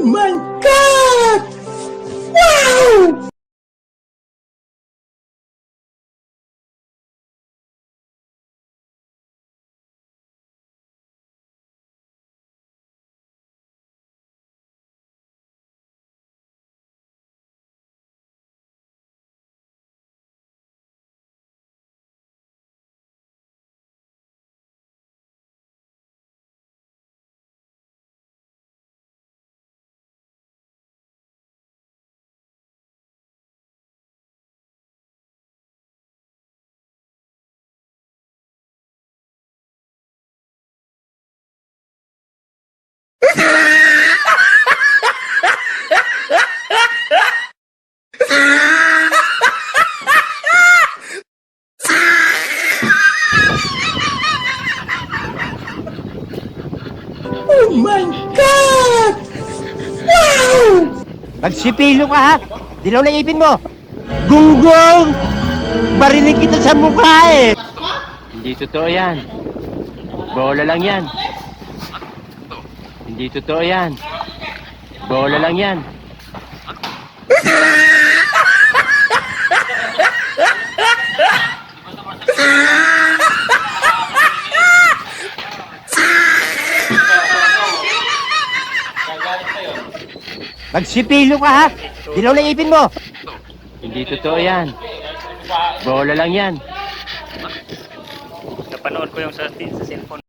Oh my God! Wow! Oh my God! Wow! Magsipilo ka ha! Dilaw na ipin mo! Gunggong! Barinig kita sa mukha eh! Hindi totoo yan. Bola lang yan. Hindi totoo yan. Bola lang yan. Magsipilo ka ha! Dilaw na ipin mo! Hindi totoo yan. Bola lang yan. Napanood ko yung sa cellphone